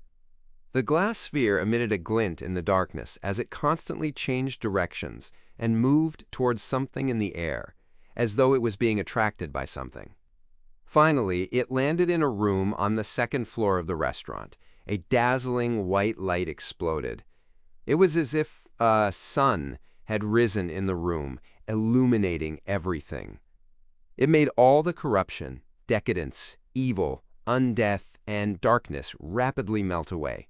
The glass sphere emitted a glint in the darkness as it constantly changed directions and moved towards something in the air, as though it was being attracted by something. Finally, it landed in a room on the second floor of the restaurant. A dazzling white light exploded. It was as if a sun had risen in the room, illuminating everything. It made all the corruption, decadence, evil, undeath, and darkness rapidly melt away.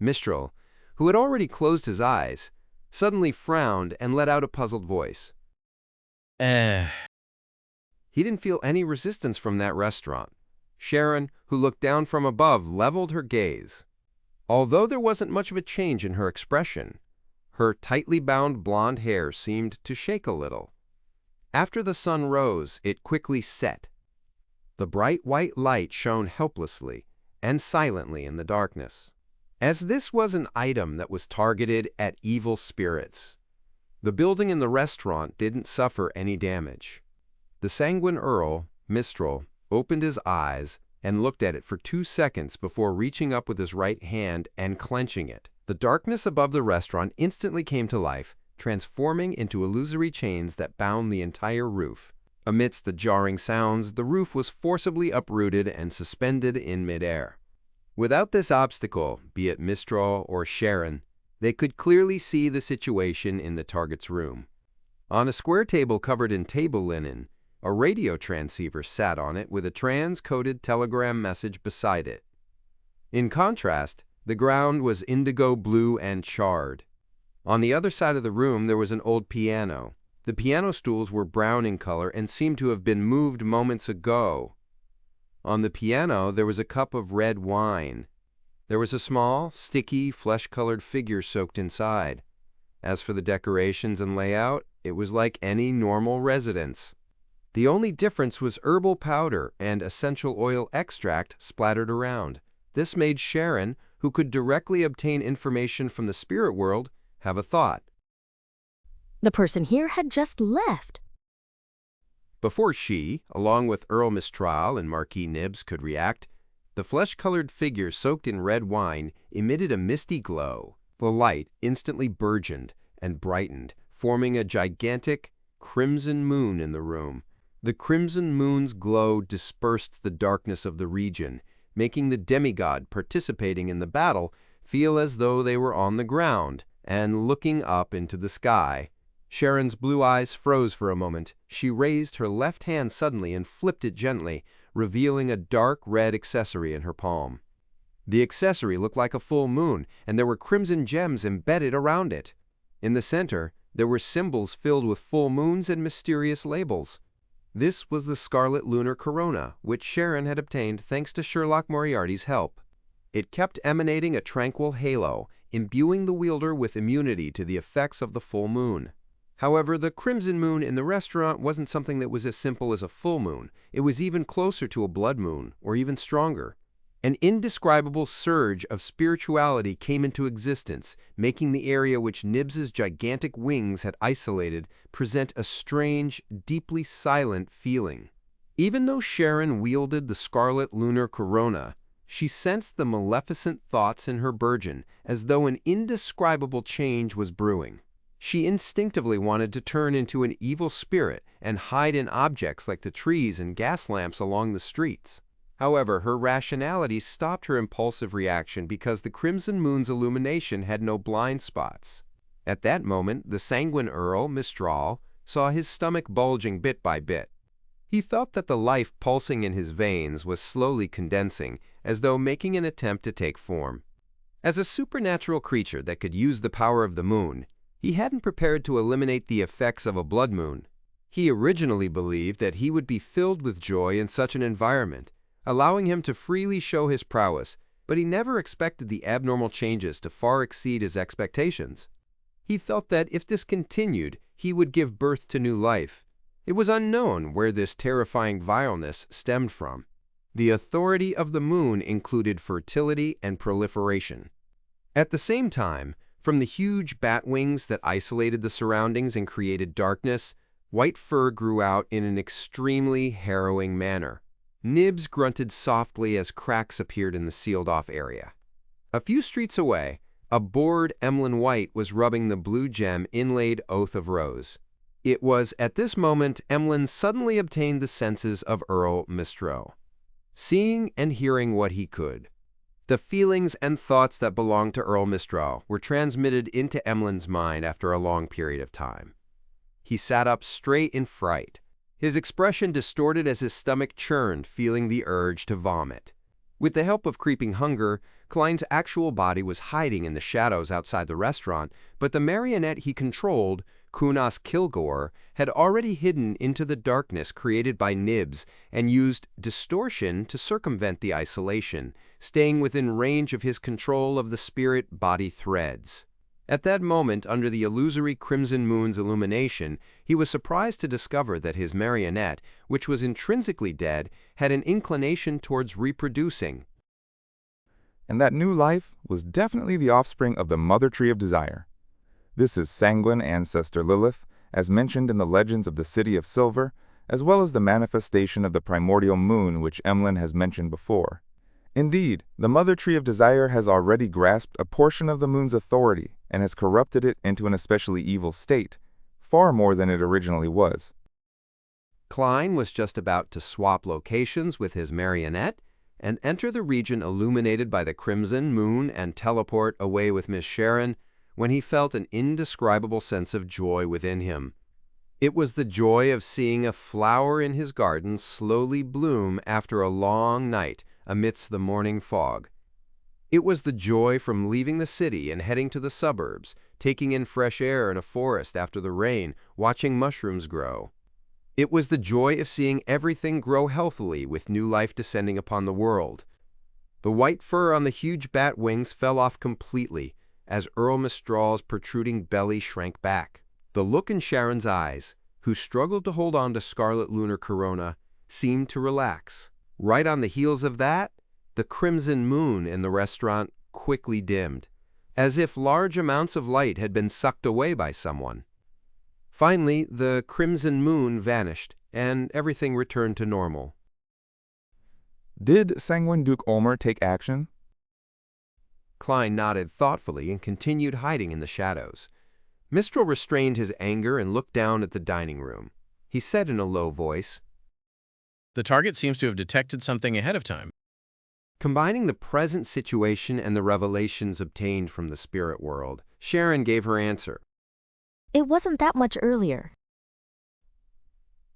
Mistral, who had already closed his eyes, suddenly frowned and let out a puzzled voice. He didn't feel any resistance from that restaurant. Sharon, who looked down from above, leveled her gaze. Although there wasn't much of a change in her expression, her tightly bound blonde hair seemed to shake a little. After the sun rose, it quickly set. The bright white light shone helplessly and silently in the darkness. As this was an item that was targeted at evil spirits, The building and the restaurant didn't suffer any damage. The sanguine Earl, Mistral, opened his eyes and looked at it for 2 seconds before reaching up with his right hand and clenching it. The darkness above the restaurant instantly came to life, transforming into illusory chains that bound the entire roof. Amidst the jarring sounds, the roof was forcibly uprooted and suspended in midair. Without this obstacle, be it Mistral or Sharon, they could clearly see the situation in the target's room. On a square table covered in table linen, a radio transceiver sat on it with a trans-coded telegram message beside it. In contrast, the ground was indigo blue and charred. On the other side of the room there was an old piano. The piano stools were brown in color and seemed to have been moved moments ago. On the piano there was a cup of red wine. There was a small, sticky, flesh-colored figure soaked inside. As for the decorations and layout, it was like any normal residence. The only difference was herbal powder and essential oil extract splattered around. This made Sharon, who could directly obtain information from the spirit world, have a thought. The person here had just left. Before she, along with Earl Mistral and Marquis Nibs, could react, the flesh-colored figure soaked in red wine emitted a misty glow. The light instantly burgeoned and brightened, forming a gigantic crimson moon in the room. The crimson moon's glow dispersed the darkness of the region, making the demigod participating in the battle feel as though they were on the ground and looking up into the sky. Sharon's blue eyes froze for a moment. She raised her left hand suddenly and flipped it gently, revealing a dark red accessory in her palm. The accessory looked like a full moon, and there were crimson gems embedded around it. In the center, there were symbols filled with full moons and mysterious labels. This was the scarlet lunar corona, which Sharon had obtained thanks to Sherlock Moriarty's help. It kept emanating a tranquil halo, imbuing the wielder with immunity to the effects of the full moon. However, the crimson moon in the restaurant wasn't something that was as simple as a full moon. It was even closer to a blood moon, or even stronger. An indescribable surge of spirituality came into existence, making the area which Nibs's gigantic wings had isolated present a strange, deeply silent feeling. Even though Sharon wielded the scarlet lunar corona, she sensed the maleficent thoughts in her burgeon, as though an indescribable change was brewing. She instinctively wanted to turn into an evil spirit and hide in objects like the trees and gas lamps along the streets. However, her rationality stopped her impulsive reaction because the crimson moon's illumination had no blind spots. At that moment, the sanguine Earl, Mistral, saw his stomach bulging bit by bit. He felt that the life pulsing in his veins was slowly condensing, as though making an attempt to take form. As a supernatural creature that could use the power of the moon, he hadn't prepared to eliminate the effects of a blood moon. He originally believed that he would be filled with joy in such an environment, allowing him to freely show his prowess, but he never expected the abnormal changes to far exceed his expectations. He felt that if this continued, he would give birth to new life. It was unknown where this terrifying vileness stemmed from. The authority of the moon included fertility and proliferation. At the same time, from the huge bat wings that isolated the surroundings and created darkness, white fur grew out in an extremely harrowing manner. Nibs grunted softly as cracks appeared in the sealed-off area. A few streets away, a bored Emlyn White was rubbing the blue gem inlaid Oath of Rose. It was at this moment Emlyn suddenly obtained the senses of Earl Mistral, seeing and hearing what he could. The feelings and thoughts that belonged to Earl Mistral were transmitted into Emlyn's mind after a long period of time. He sat up straight in fright, his expression distorted as his stomach churned, feeling the urge to vomit. With the help of creeping hunger, Klein's actual body was hiding in the shadows outside the restaurant, but the marionette he controlled, Kunas Kilgore, had already hidden into the darkness created by Nibs and used distortion to circumvent the isolation, staying within range of his control of the spirit-body threads. At that moment, under the illusory crimson moon's illumination, he was surprised to discover that his marionette, which was intrinsically dead, had an inclination towards reproducing. And that new life was definitely the offspring of the mother tree of desire. This is sanguine ancestor Lilith, as mentioned in the legends of the City of Silver, as well as the manifestation of the primordial moon which Emlyn has mentioned before. Indeed, the Mother Tree of Desire has already grasped a portion of the moon's authority and has corrupted it into an especially evil state, far more than it originally was. Klein was just about to swap locations with his marionette and enter the region illuminated by the crimson moon and teleport away with Miss Sharon when he felt an indescribable sense of joy within him. It was the joy of seeing a flower in his garden slowly bloom after a long night amidst the morning fog. It was the joy from leaving the city and heading to the suburbs, taking in fresh air in a forest after the rain, watching mushrooms grow. It was the joy of seeing everything grow healthily with new life descending upon the world. The white fur on the huge bat wings fell off completely as Earl Mistral's protruding belly shrank back. The look in Sharon's eyes, who struggled to hold on to scarlet lunar corona, seemed to relax. Right on the heels of that, the crimson moon in the restaurant quickly dimmed, as if large amounts of light had been sucked away by someone. Finally, the crimson moon vanished, and everything returned to normal. Did Sanguine Duke Ulmer take action? Klein nodded thoughtfully and continued hiding in the shadows. Mistral restrained his anger and looked down at the dining room. He said in a low voice, The target seems to have detected something ahead of time. Combining the present situation and the revelations obtained from the spirit world, Sharon gave her answer. It wasn't that much earlier.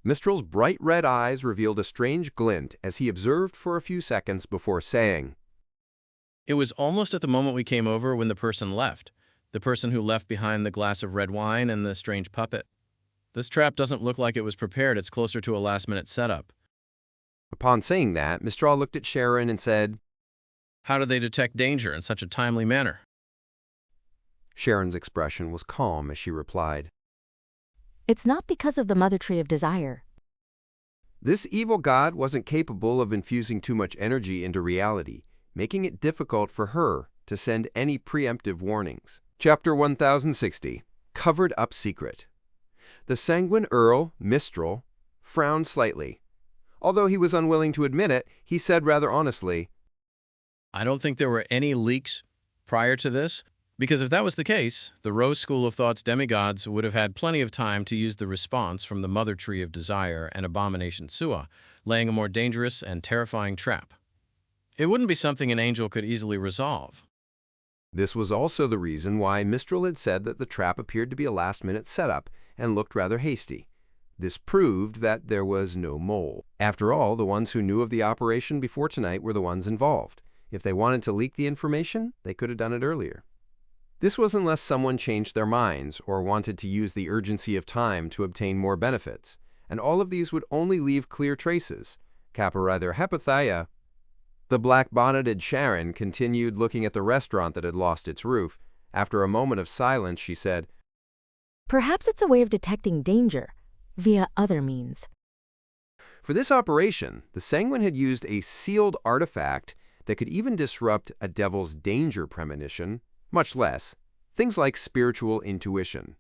Mistral's bright red eyes revealed a strange glint as he observed for a few seconds before saying, It was almost at the moment we came over when the person left. The person who left behind the glass of red wine and the strange puppet. This trap doesn't look like it was prepared. It's closer to a last-minute setup. Upon saying that, Mistral looked at Sharon and said, How did they detect danger in such a timely manner? Sharon's expression was calm as she replied, It's not because of the Mother Tree of Desire. This evil god wasn't capable of infusing too much energy into reality, making it difficult for her to send any preemptive warnings. Chapter 1060, Covered Up Secret. The sanguine Earl, Mistral, frowned slightly. Although he was unwilling to admit it, he said rather honestly, I don't think there were any leaks prior to this, because if that was the case, the Rose School of Thought's demigods would have had plenty of time to use the response from the Mother Tree of Desire and Abomination Sua, laying a more dangerous and terrifying trap. It wouldn't be something an angel could easily resolve. This was also the reason why Mistral had said that the trap appeared to be a last-minute setup and looked rather hasty. This proved that there was no mole. After all, the ones who knew of the operation before tonight were the ones involved. If they wanted to leak the information, they could have done it earlier. This was unless someone changed their minds or wanted to use the urgency of time to obtain more benefits, and all of these would only leave clear traces. Caparither Hepathia. The black-bonneted Sharon continued looking at the restaurant that had lost its roof. After a moment of silence, she said, Perhaps it's a way of detecting danger via other means. For this operation, the Sanguine had used a sealed artifact that could even disrupt a devil's danger premonition, much less things like spiritual intuition.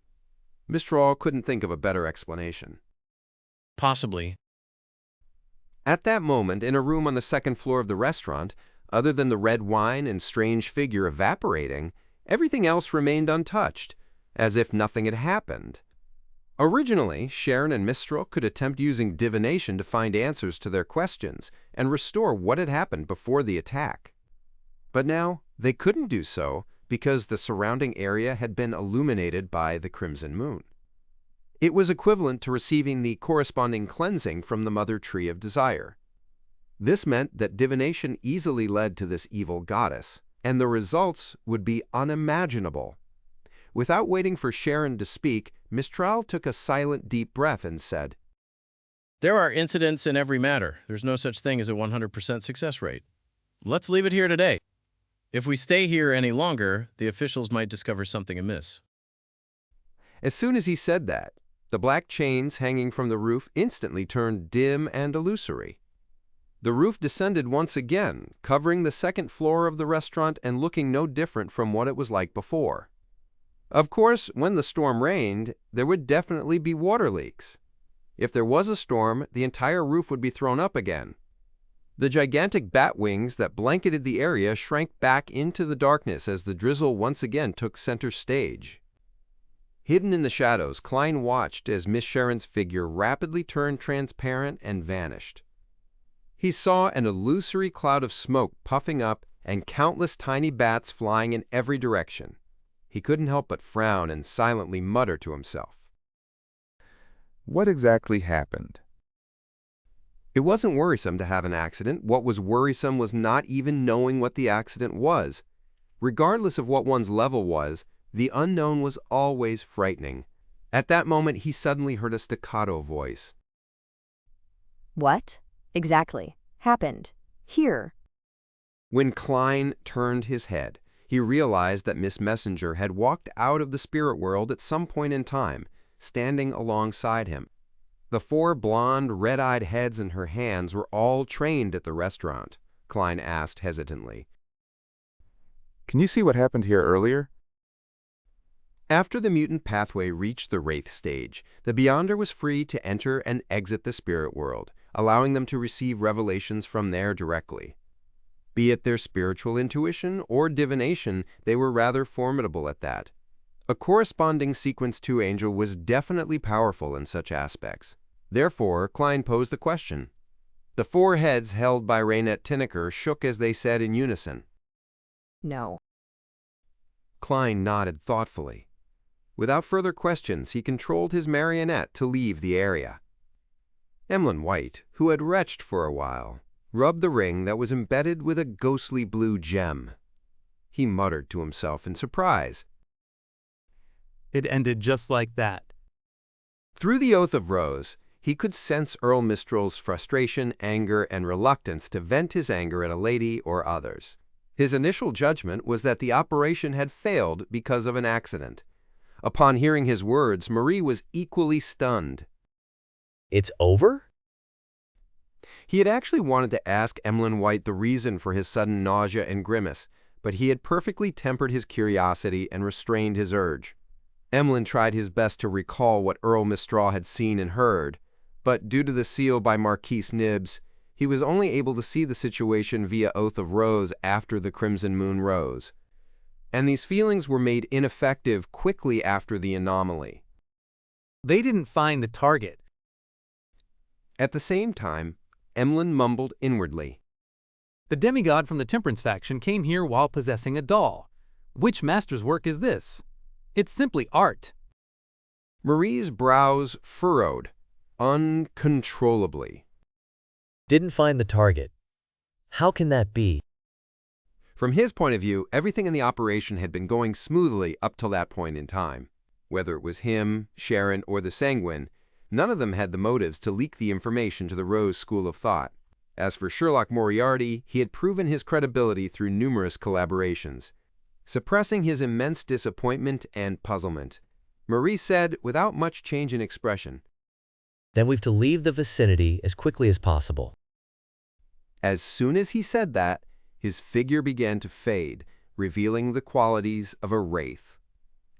Mistral couldn't think of a better explanation. Possibly. At that moment, in a room on the second floor of the restaurant, other than the red wine and strange figure evaporating, everything else remained untouched, as if nothing had happened. Originally, Sharon and Mistral could attempt using divination to find answers to their questions and restore what had happened before the attack. But now, they couldn't do so because the surrounding area had been illuminated by the crimson moon. It was equivalent to receiving the corresponding cleansing from the Mother Tree of Desire. This meant that divination easily led to this evil goddess, and the results would be unimaginable. Without waiting for Sharon to speak, Mistral took a silent, deep breath and said, There are incidents in every matter. There's no such thing as a 100% success rate. Let's leave it here today. If we stay here any longer, the officials might discover something amiss. As soon as he said that, the black chains hanging from the roof instantly turned dim and illusory. The roof descended once again, covering the second floor of the restaurant and looking no different from what it was like before. Of course, when the storm rained, there would definitely be water leaks. If there was a storm, the entire roof would be thrown up again. The gigantic bat wings that blanketed the area shrank back into the darkness as the drizzle once again took center stage. Hidden in the shadows, Klein watched as Miss Sharon's figure rapidly turned transparent and vanished. He saw an illusory cloud of smoke puffing up and countless tiny bats flying in every direction. He couldn't help but frown and silently mutter to himself. What exactly happened? It wasn't worrisome to have an accident. What was worrisome was not even knowing what the accident was. Regardless of what one's level was, the unknown was always frightening. At that moment, he suddenly heard a staccato voice. What exactly happened here? When Klein turned his head, he realized that Miss Messenger had walked out of the spirit world at some point in time, standing alongside him. The 4 blonde, red-eyed heads in her hands were all trained at the restaurant, Klein asked hesitantly. Can you see what happened here earlier? After the mutant pathway reached the Wraith stage, the Beyonder was free to enter and exit the spirit world, allowing them to receive revelations from there directly. Be it their spiritual intuition or divination, they were rather formidable at that. A corresponding Sequence 2 angel was definitely powerful in such aspects. Therefore, Klein posed the question. The 4 heads held by Raynette Tinnecker shook as they said in unison. No. Klein nodded thoughtfully. Without further questions, he controlled his marionette to leave the area. Emlyn White, who had retched for a while, rubbed the ring that was embedded with a ghostly blue gem. He muttered to himself in surprise. It ended just like that. Through the Oath of Rose, he could sense Earl Mistral's frustration, anger, and reluctance to vent his anger at a lady or others. His initial judgment was that the operation had failed because of an accident. Upon hearing his words, Marie was equally stunned. It's over? He had actually wanted to ask Emlyn White the reason for his sudden nausea and grimace, but he had perfectly tempered his curiosity and restrained his urge. Emlyn tried his best to recall what Earl Mistral had seen and heard, but due to the seal by Marquise Nibbs, he was only able to see the situation via Oath of Rose after the Crimson Moon rose. And these feelings were made ineffective quickly after the anomaly. They didn't find the target. At the same time, Emlyn mumbled inwardly. The demigod from the Temperance faction came here while possessing a doll. Which master's work is this? It's simply art. Marie's brows furrowed uncontrollably. Didn't find the target. How can that be? From his point of view, everything in the operation had been going smoothly up till that point in time. Whether it was him, Sharon, or the Sanguine, none of them had the motives to leak the information to the Rose School of Thought. As for Sherlock Moriarty, he had proven his credibility through numerous collaborations. Suppressing his immense disappointment and puzzlement, Marie said, without much change in expression, Then we've to leave the vicinity as quickly as possible. As soon as he said that, his figure began to fade, revealing the qualities of a wraith.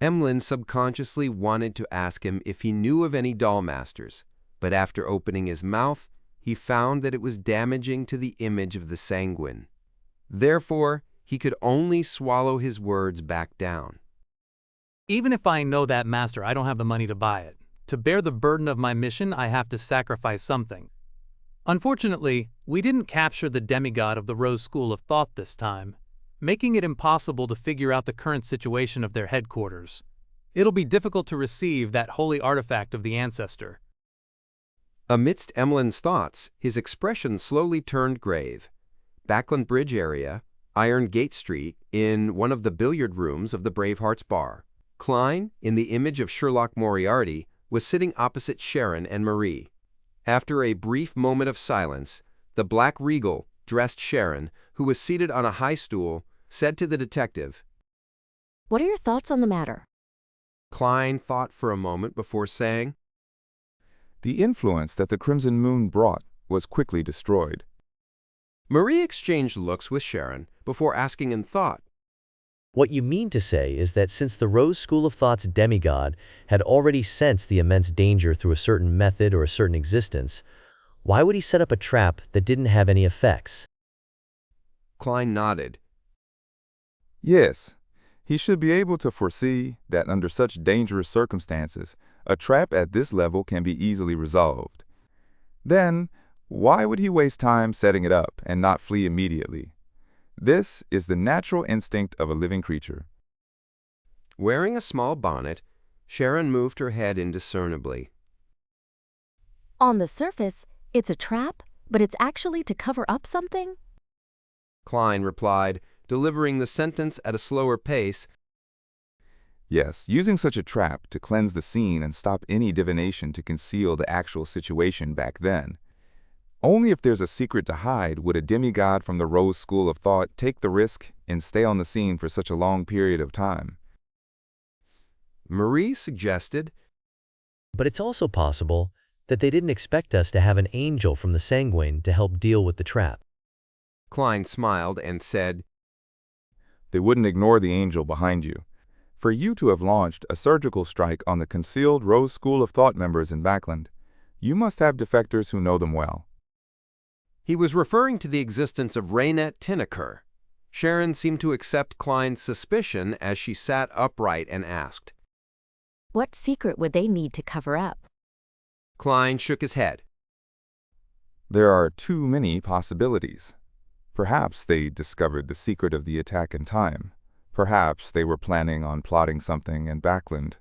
Emlyn subconsciously wanted to ask him if he knew of any doll masters, but after opening his mouth, he found that it was damaging to the image of the Sanguine. Therefore, he could only swallow his words back down. Even if I know that master, I don't have the money to buy it. To bear the burden of my mission, I have to sacrifice something. Unfortunately, we didn't capture the demigod of the Rose School of Thought this time, making it impossible to figure out the current situation of their headquarters. It'll be difficult to receive that holy artifact of the ancestor. Amidst Emlyn's thoughts, his expression slowly turned grave. Backland Bridge area, Iron Gate Street, in one of the billiard rooms of the Bravehearts Bar. Klein, in the image of Sherlock Moriarty, was sitting opposite Sharon and Marie. After a brief moment of silence, the Black Regal, dressed Sharon, who was seated on a high stool, said to the detective, What are your thoughts on the matter? Klein thought for a moment before saying, The influence that the Crimson Moon brought was quickly destroyed. Marie exchanged looks with Sharon before asking in thought, What you mean to say is that since the Rose School of Thought's demigod had already sensed the immense danger through a certain method or a certain existence, why would he set up a trap that didn't have any effects? Klein nodded. Yes, he should be able to foresee that under such dangerous circumstances, a trap at this level can be easily resolved. Then, why would he waste time setting it up and not flee immediately? This is the natural instinct of a living creature. Wearing a small bonnet, Sharon moved her head indiscernibly. On the surface, it's a trap, but it's actually to cover up something? Klein replied, delivering the sentence at a slower pace. Yes, using such a trap to cleanse the scene and stop any divination to conceal the actual situation back then. Only if there's a secret to hide would a demigod from the Rose School of Thought take the risk and stay on the scene for such a long period of time. Marie suggested, But it's also possible that they didn't expect us to have an angel from the Sanguine to help deal with the trap. Klein smiled and said, They wouldn't ignore the angel behind you. For you to have launched a surgical strike on the concealed Rose School of Thought members in Backland, you must have defectors who know them well. He was referring to the existence of Raynette Tinnaker. Sharon seemed to accept Klein's suspicion as she sat upright and asked, What secret would they need to cover up? Klein shook his head. There are too many possibilities. Perhaps they discovered the secret of the attack in time. Perhaps they were planning on plotting something in Backland.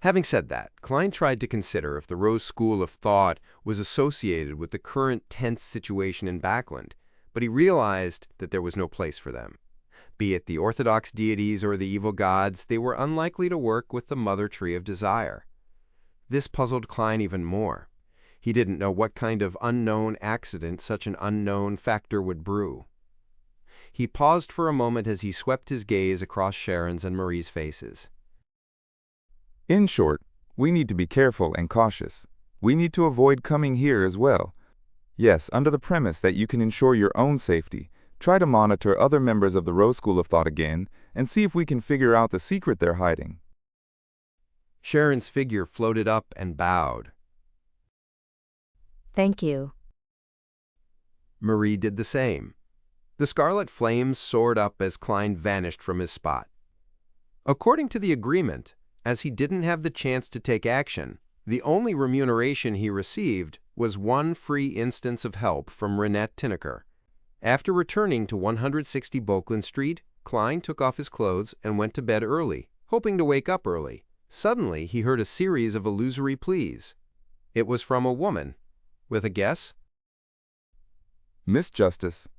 Having said that, Klein tried to consider if the Rose School of Thought was associated with the current tense situation in Backland, but he realized that there was no place for them. Be it the orthodox deities or the evil gods, they were unlikely to work with the Mother Tree of Desire. This puzzled Klein even more. He didn't know what kind of unknown accident such an unknown factor would brew. He paused for a moment as he swept his gaze across Sharon's and Marie's faces. In short, we need to be careful and cautious. We need to avoid coming here as well. Yes, under the premise that you can ensure your own safety, try to monitor other members of the Rose School of Thought again and see if we can figure out the secret they're hiding. Sharon's figure floated up and bowed. Thank you. Marie did the same. The scarlet flames soared up as Klein vanished from his spot. According to the agreement, as he didn't have the chance to take action, the only remuneration he received was one free instance of help from Raynette Tinnaker. After returning to 160 Bokeland Street, Klein took off his clothes and went to bed early, hoping to wake up early. Suddenly, he heard a series of illusory pleas. It was from a woman. With a guess? Miss Justice.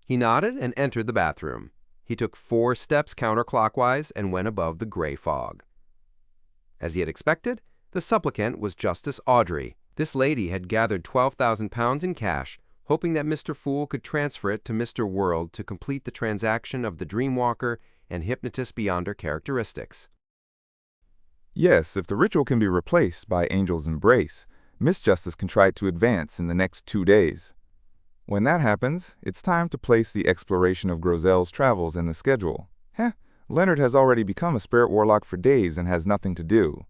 He nodded and entered the bathroom. He took 4 steps counterclockwise and went above the gray fog. As he had expected, the supplicant was Justice Audrey. This lady had gathered £12,000 in cash, hoping that Mr. Fool could transfer it to Mr. World to complete the transaction of the Dreamwalker and Hypnotist Beyonder characteristics. Yes, if the ritual can be replaced by Angel's Embrace, Miss Justice can try to advance in the next 2 days. When that happens, it's time to place the exploration of Grozel's travels in the schedule. Leonard has already become a spirit warlock for days and has nothing to do.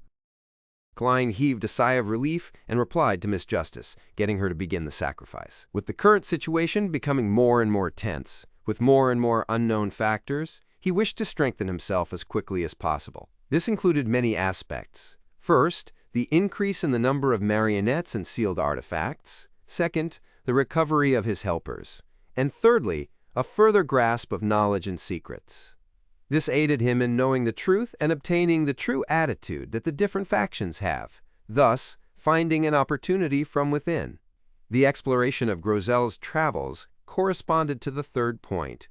Klein heaved a sigh of relief and replied to Miss Justice, getting her to begin the sacrifice. With the current situation becoming more and more tense, with more and more unknown factors, he wished to strengthen himself as quickly as possible. This included many aspects. First, the increase in the number of marionettes and sealed artifacts. Second, the recovery of his helpers. And thirdly, a further grasp of knowledge and secrets. This aided him in knowing the truth and obtaining the true attitude that the different factions have, thus finding an opportunity from within. The exploration of Grozel's travels corresponded to the third point,